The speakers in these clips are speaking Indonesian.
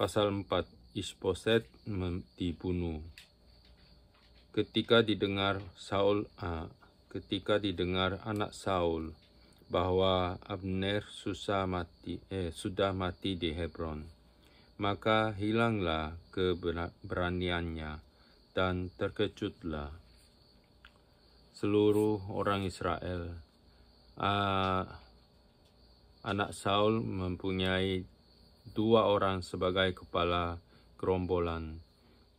Pasal 4. Isboset dibunuh. Ketika didengar anak Saul bahwa Abner sudah mati di Hebron, maka hilanglah keberaniannya dan terkejutlah seluruh orang Israel. Anak Saul mempunyai 2 orang sebagai kepala gerombolan,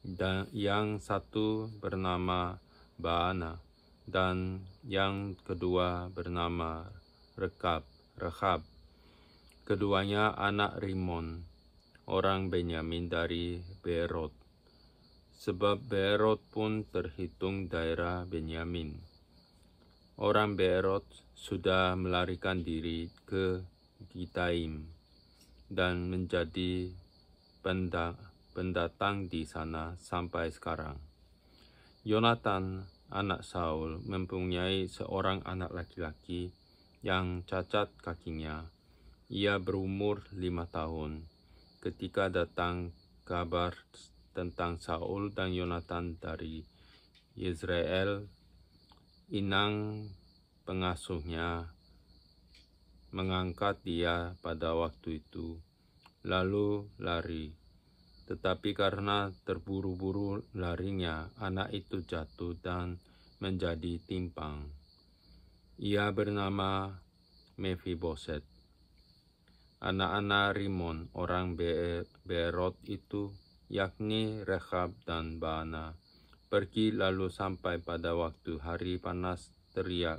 dan yang satu bernama Baana dan yang kedua bernama Rechab. Keduanya anak Rimon, orang Benyamin dari Beerot, sebab Beerot pun terhitung daerah Benyamin. Orang Beerot sudah melarikan diri ke Gitaim dan menjadi pendatang di sana sampai sekarang. Yonatan, anak Saul, mempunyai seorang anak laki-laki yang cacat kakinya. Ia berumur 5 tahun. Ketika datang kabar tentang Saul dan Yonatan dari Yezreel, inang pengasuhnya mengangkat dia pada waktu itu, lalu lari. Tetapi karena terburu-buru larinya, anak itu jatuh dan menjadi timpang. Ia bernama Mephiboset. Anak-anak Rimon, orang Beerot itu, yakni Rechab dan Baana, pergi lalu sampai pada waktu hari panas terik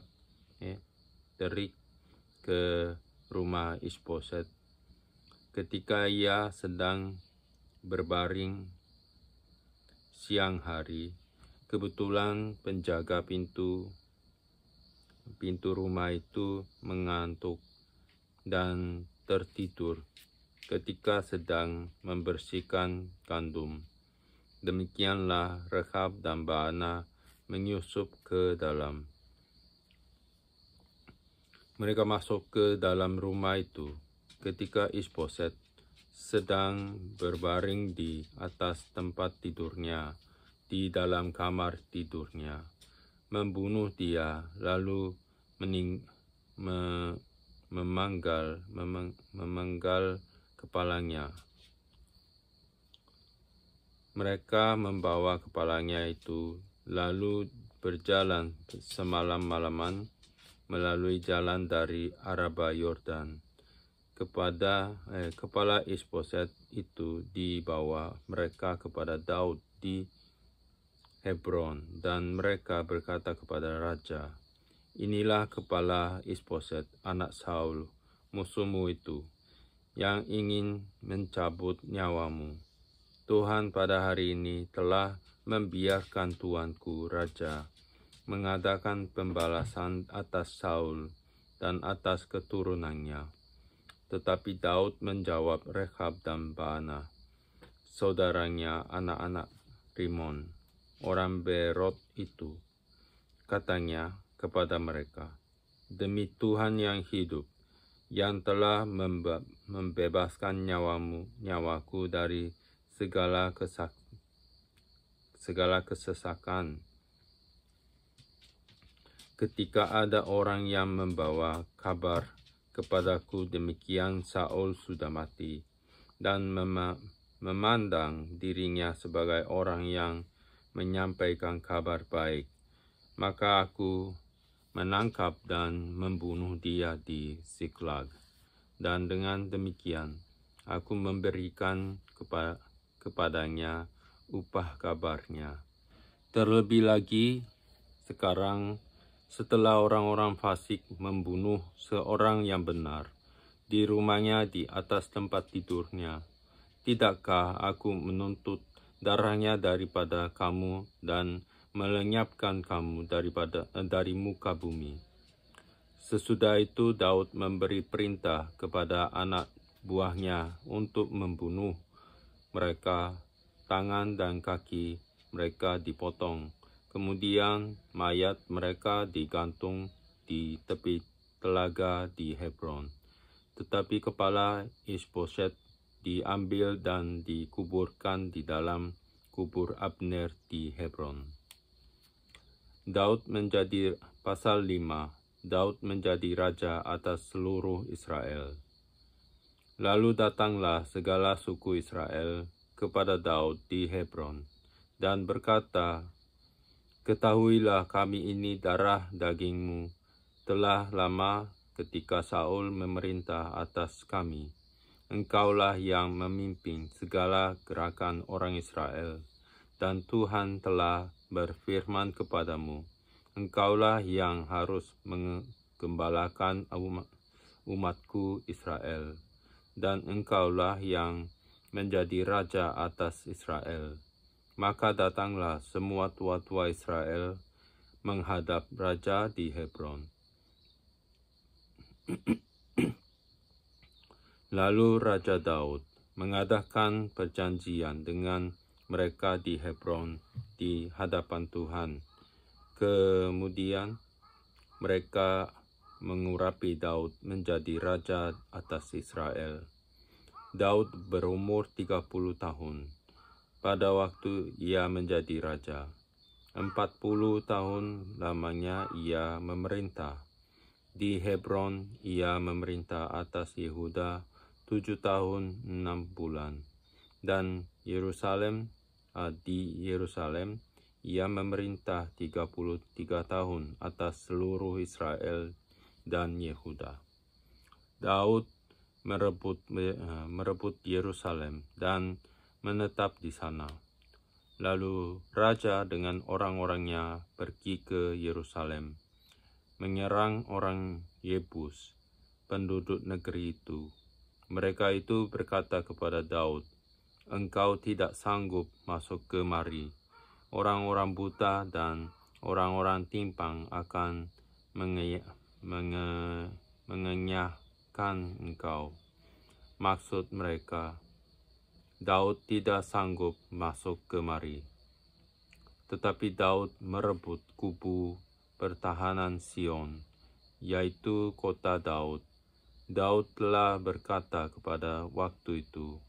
ke rumah Isboset. Ketika ia sedang berbaring siang hari, kebetulan penjaga pintu rumah itu mengantuk dan tertidur ketika sedang membersihkan gandum. Demikianlah Rechab dan Baana menyusup ke dalam. Mereka masuk ke dalam rumah itu ketika Isboset sedang berbaring di atas tempat tidurnya di dalam kamar tidurnya, membunuh dia, lalu memenggal kepalanya. Mereka membawa kepalanya itu lalu berjalan semalam-malaman melalui jalan dari Araba Yordan. Kepala Isboset itu dibawa mereka kepada Daud di Hebron, dan mereka berkata kepada raja, "Inilah kepala Isboset, anak Saul, musuhmu itu, yang ingin mencabut nyawamu. Tuhan pada hari ini telah membiarkan tuanku raja mengadakan pembalasan atas Saul dan atas keturunannya." Tetapi Daud menjawab Rechab dan Baana, saudaranya anak-anak Rimon, orang Beerot itu. Katanya kepada mereka, "Demi Tuhan yang hidup, yang telah membebaskan nyawaku dari segala kesesakan. Ketika ada orang yang membawa kabar kepadaku demikian, Saul sudah mati, dan memandang dirinya sebagai orang yang menyampaikan kabar baik, maka aku menangkap dan membunuh dia di Siklag, dan dengan demikian aku memberikan kepadanya upah kabarnya. Terlebih lagi sekarang, setelah orang-orang fasik membunuh seorang yang benar di rumahnya di atas tempat tidurnya, tidakkah aku menuntut darahnya daripada kamu dan melenyapkan kamu dari muka bumi?" Sesudah itu Daud memberi perintah kepada anak buahnya untuk membunuh mereka. Tangan dan kaki mereka dipotong. Kemudian mayat mereka digantung di tepi telaga di Hebron. Tetapi kepala Isboset diambil dan dikuburkan di dalam kubur Abner di Hebron. Daud menjadi pasal 5. Daud menjadi raja atas seluruh Israel. Lalu datanglah segala suku Israel kepada Daud di Hebron dan berkata, "Ketahuilah kami ini darah dagingmu telah lama ketika Saul memerintah atas kami. Engkaulah yang memimpin segala gerakan orang Israel, dan Tuhan telah berfirman kepadamu, engkaulah yang harus menggembalakan umatku Israel, dan engkaulah yang menjadi raja atas Israel." Maka datanglah semua tua-tua Israel menghadap raja di Hebron. Lalu Raja Daud mengadakan perjanjian dengan mereka di Hebron di hadapan Tuhan. Kemudian mereka mengurapi Daud menjadi raja atas Israel. Daud berumur 30 tahun pada waktu ia menjadi raja. 40 tahun lamanya ia memerintah. Di Hebron ia memerintah atas Yehuda 7 tahun 6 bulan. Dan di Yerusalem ia memerintah 33 tahun atas seluruh Israel dan Yehuda. Daud merebut Yerusalem dan menetap di sana. Lalu raja dengan orang-orangnya pergi ke Yerusalem, menyerang orang Yebus, penduduk negeri itu. Mereka itu berkata kepada Daud, "Engkau tidak sanggup masuk kemari. Orang-orang buta dan orang-orang timpang akan mengenyahkan engkau." Maksud mereka, Daud tidak sanggup masuk kemari. Tetapi Daud merebut kubu pertahanan Sion, yaitu kota Daud. Daud telah berkata kepada waktu itu,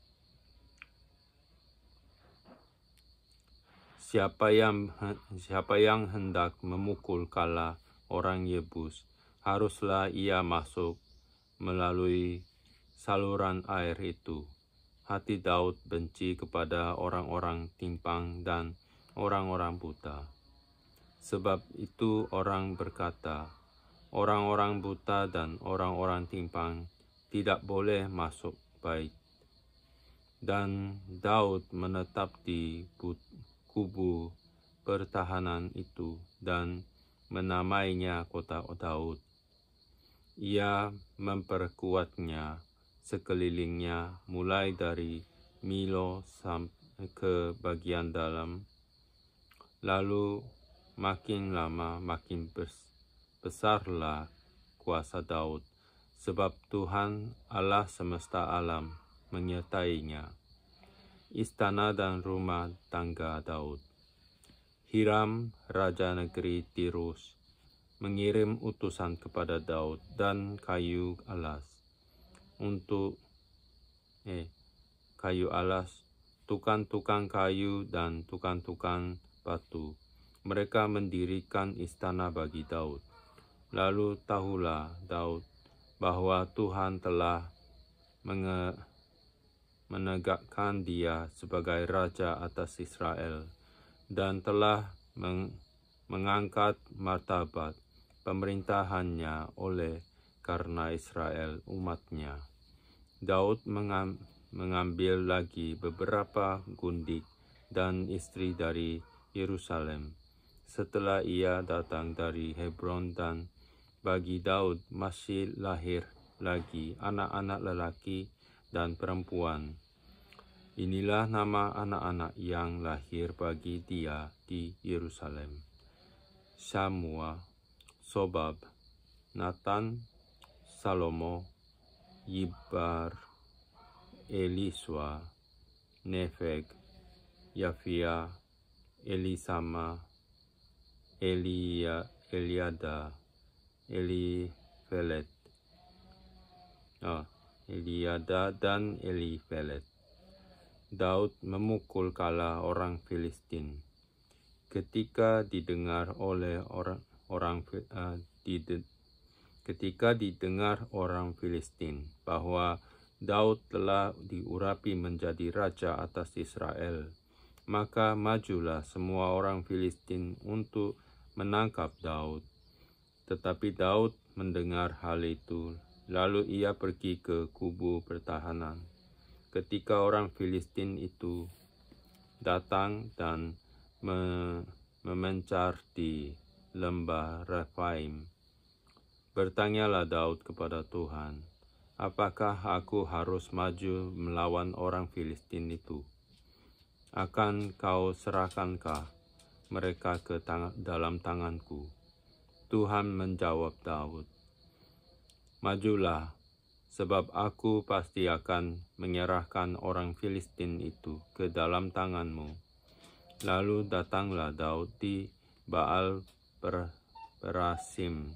Siapa yang hendak memukul kala orang Yebus, haruslah ia masuk melalui saluran air itu. Hati Daud benci kepada orang-orang timpang dan orang-orang buta. Sebab itu orang berkata, orang-orang buta dan orang-orang timpang tidak boleh masuk bait. Dan Daud menetap di kubu pertahanan itu dan menamainya kota Daud. Ia memperkuatnya sekelilingnya mulai dari Milo sampai ke bagian dalam. Lalu makin lama makin besarlah kuasa Daud, sebab Tuhan Allah semesta alam menyertainya. Istana dan rumah tangga Daud. Hiram, raja negeri Tirus, mengirim utusan kepada Daud dan kayu alas, tukang-tukang kayu dan tukang-tukang batu. Mereka mendirikan istana bagi Daud. Lalu tahulah Daud bahwa Tuhan telah menegakkan dia sebagai raja atas Israel dan telah mengangkat martabat pemerintahannya oleh karena Israel umatnya. Daud mengambil lagi beberapa gundik dan istri dari Yerusalem setelah ia datang dari Hebron, dan bagi Daud masih lahir lagi anak-anak lelaki dan perempuan. Inilah nama anak-anak yang lahir bagi dia di Yerusalem: Samua, Sobab, Natan, Salomo, Yibbar, Eliswa, Nefeg, Yafia, Elisama, Eliada, Eliada dan Elifelet. Daud memukul kala orang Filistin. Ketika didengar orang Filistin bahwa Daud telah diurapi menjadi raja atas Israel, maka majulah semua orang Filistin untuk menangkap Daud. Tetapi Daud mendengar hal itu, lalu ia pergi ke kubu pertahanan. Ketika orang Filistin itu datang dan memencar di lembah Refaim, bertanyalah Daud kepada Tuhan, apakah aku harus maju melawan orang Filistin itu? Akan kau serahkankah mereka ke dalam tanganku? Tuhan menjawab Daud, majulah, sebab aku pasti akan menyerahkan orang Filistin itu ke dalam tanganmu. Lalu datanglah Daud di Baal Perasim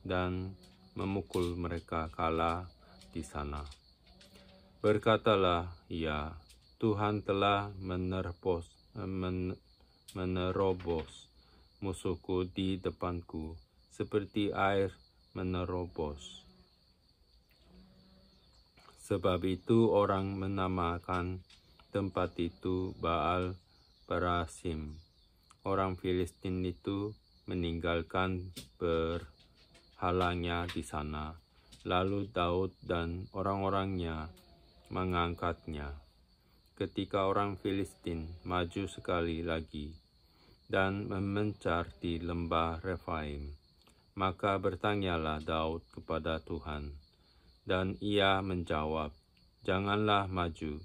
dan memukul mereka kala di sana. Berkatalah ia, Tuhan telah menerobos musuhku di depanku, seperti air menerobos. Sebab itu orang menamakan tempat itu Baal Perasim. Orang Filistin itu meninggalkan berhalanya di sana. Lalu Daud dan orang-orangnya mengangkatnya. Ketika orang Filistin maju sekali lagi dan memencar di lembah Refaim, maka bertanyalah Daud kepada Tuhan, dan ia menjawab, janganlah maju,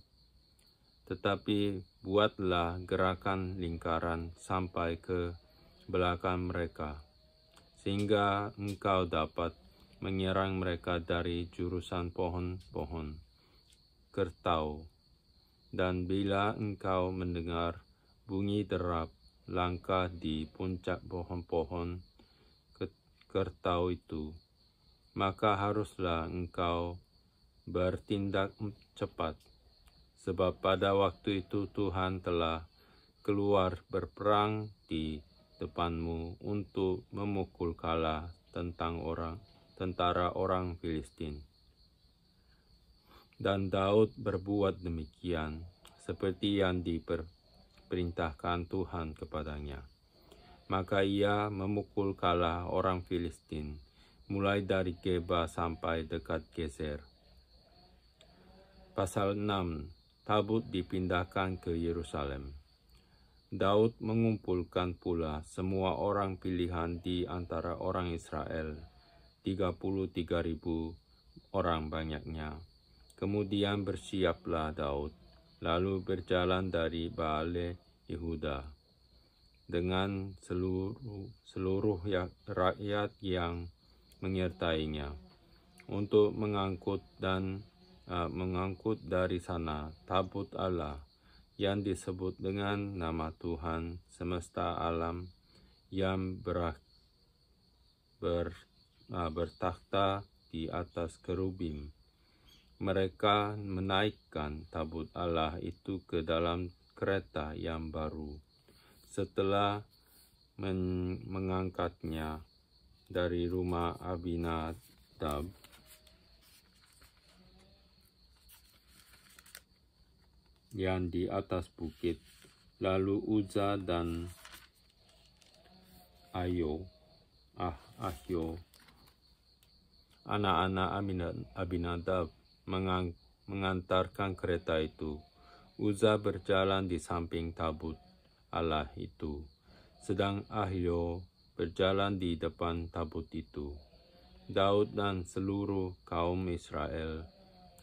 tetapi buatlah gerakan lingkaran sampai ke belakang mereka, sehingga engkau dapat menyerang mereka dari jurusan pohon-pohon kertau. Dan bila engkau mendengar bunyi derap langkah di puncak pohon-pohon kertau itu, maka haruslah engkau bertindak cepat, sebab pada waktu itu Tuhan telah keluar berperang di depanmu untuk memukul kala tentara orang Filistin. Dan Daud berbuat demikian, seperti yang diperintahkan Tuhan kepadanya. Maka ia memukul kala orang Filistin, mulai dari Geba sampai dekat Gezer. Pasal 6. Tabut dipindahkan ke Yerusalem. Daud mengumpulkan pula semua orang pilihan di antara orang Israel, 33.000 orang banyaknya. Kemudian bersiaplah Daud, lalu berjalan dari Baale Yehuda dengan seluruh rakyat yang menyertainya untuk mengangkut dari sana tabut Allah yang disebut dengan nama Tuhan semesta alam yang bertakhta di atas kerubim. Mereka menaikkan tabut Allah itu ke dalam kereta yang baru setelah mengangkatnya dari rumah Abinadab yang di atas bukit. Lalu Uza dan Ahyo, anak-anak Abinadab, mengantarkan kereta itu. Uza berjalan di samping tabut Allah itu, sedang Ahyo berjalan di depan tabut itu. Daud dan seluruh kaum Israel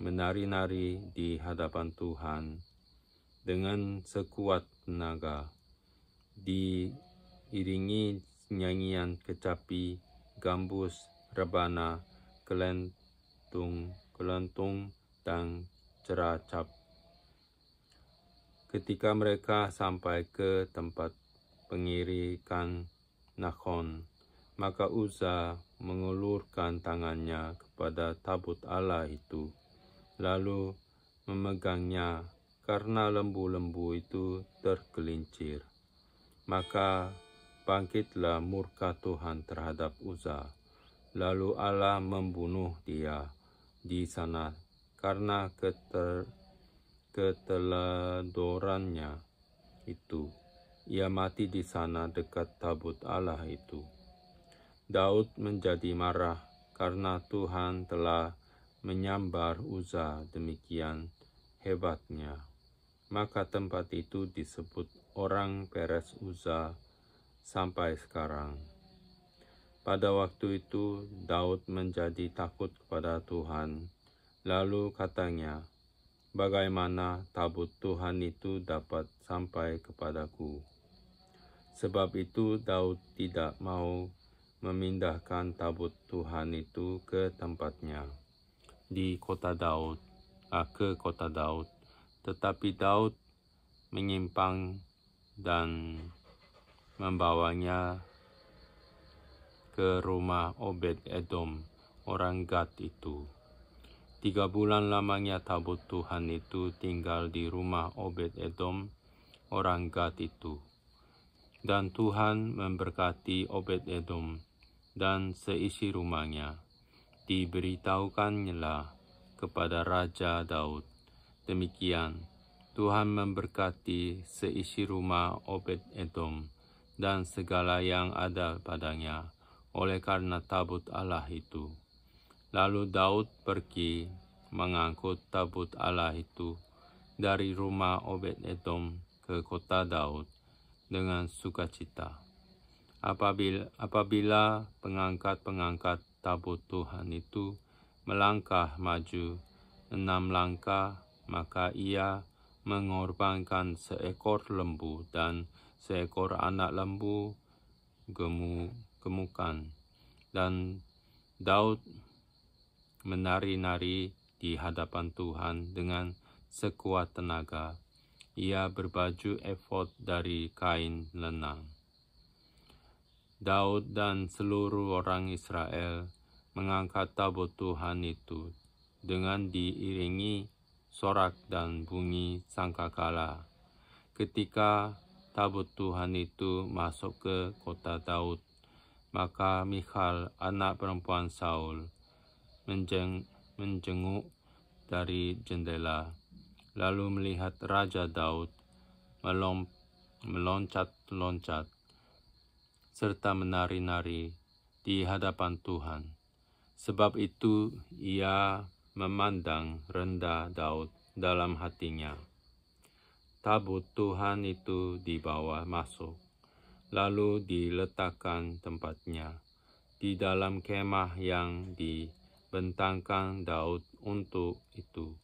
menari-nari di hadapan Tuhan dengan sekuat tenaga, diiringi nyanyian kecapi, gambus, rebana, kelentung, dan ceracap. Ketika mereka sampai ke tempat pengirikan Nachon, maka Uza mengulurkan tangannya kepada tabut Allah itu, lalu memegangnya karena lembu-lembu itu tergelincir. Maka bangkitlah murka Tuhan terhadap Uza. Lalu Allah membunuh dia di sana karena keteladorannya itu. Ia mati di sana dekat tabut Allah itu. Daud menjadi marah karena Tuhan telah menyambar Uza demikian hebatnya. Maka tempat itu disebut orang Peres Uza sampai sekarang. Pada waktu itu Daud menjadi takut kepada Tuhan. Lalu katanya, bagaimana tabut Tuhan itu dapat sampai kepadaku? Sebab itu Daud tidak mau memindahkan tabut Tuhan itu ke tempatnya di kota Daud, ke kota Daud. Tetapi Daud menyimpang dan membawanya ke rumah Obed-Edom, orang Gad itu. 3 bulan lamanya tabut Tuhan itu tinggal di rumah Obed-Edom, orang Gad itu. Dan Tuhan memberkati Obed-Edom dan seisi rumahnya. Diberitahukannya kepada Raja Daud, demikian, Tuhan memberkati seisi rumah Obed-Edom dan segala yang ada padanya, oleh karena tabut Allah itu. Lalu Daud pergi mengangkut tabut Allah itu dari rumah Obed-Edom ke kota Daud dengan sukacita. Apabila pengangkat-pengangkat tabut Tuhan itu melangkah maju 6 langkah, maka ia mengorbankan seekor lembu dan seekor anak lembu gemukan. Dan Daud menari-nari di hadapan Tuhan dengan sekuat tenaga. Ia berbaju efod dari kain lenang. Daud dan seluruh orang Israel mengangkat tabut Tuhan itu dengan diiringi sorak dan bunyi sangkakala. Ketika tabut Tuhan itu masuk ke kota Daud, maka Michal, anak perempuan Saul, menjenguk dari jendela, lalu melihat Raja Daud meloncat-loncat serta menari-nari di hadapan Tuhan. Sebab itu ia memandang rendah Daud dalam hatinya. Tabut Tuhan itu dibawa masuk, lalu diletakkan tempatnya di dalam kemah yang dibentangkan Daud untuk itu.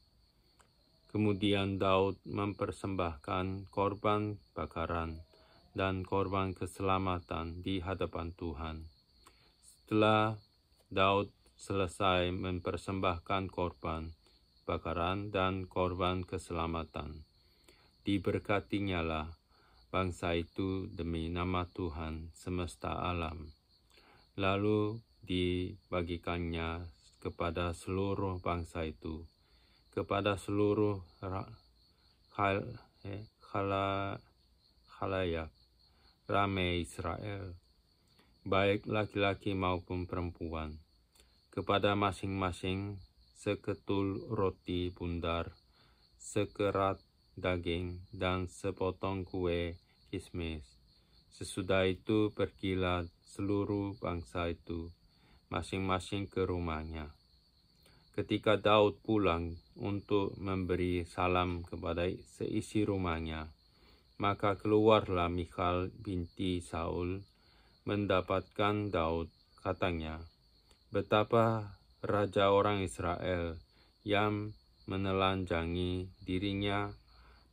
Kemudian Daud mempersembahkan korban bakaran dan korban keselamatan di hadapan Tuhan. Setelah Daud selesai mempersembahkan korban bakaran dan korban keselamatan, diberkatinyalah bangsa itu demi nama Tuhan semesta alam. Lalu dibagikannya kepada seluruh bangsa itu, kepada seluruh khalayak ramai Israel, baik laki-laki maupun perempuan, kepada masing-masing seketul roti bundar, sekerat daging, dan sepotong kue kismis. Sesudah itu pergilah seluruh bangsa itu masing-masing ke rumahnya. Ketika Daud pulang untuk memberi salam kepada seisi rumahnya, maka keluarlah Michal binti Saul mendapatkan Daud. Katanya, betapa raja orang Israel yang menelanjangi dirinya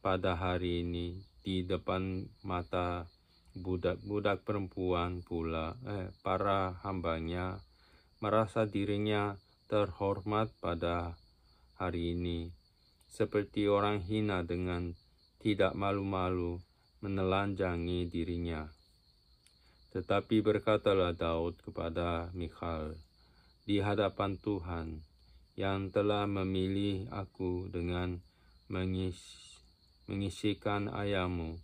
pada hari ini di depan mata budak-budak perempuan pula, para hambanya, merasa dirinya terhormat pada hari ini, seperti orang hina dengan tidak malu-malu menelanjangi dirinya. Tetapi berkatalah Daud kepada Michal, di hadapan Tuhan yang telah memilih aku dengan mengisikan ayahmu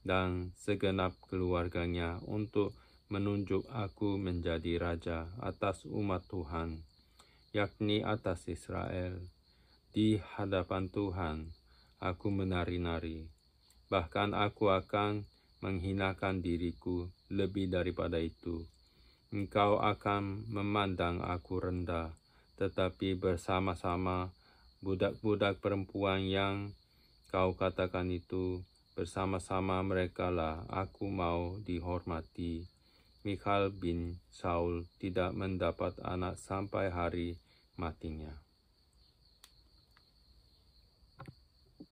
dan segenap keluarganya untuk menunjuk aku menjadi raja atas umat Tuhan, yakni atas Israel. Di hadapan Tuhan, aku menari-nari. Bahkan aku akan menghinakan diriku lebih daripada itu. Engkau akan memandang aku rendah, tetapi bersama-sama budak-budak perempuan yang kau katakan itu, bersama-sama merekalah aku mau dihormati. Michal bin Saul tidak mendapat anak sampai hari matinya.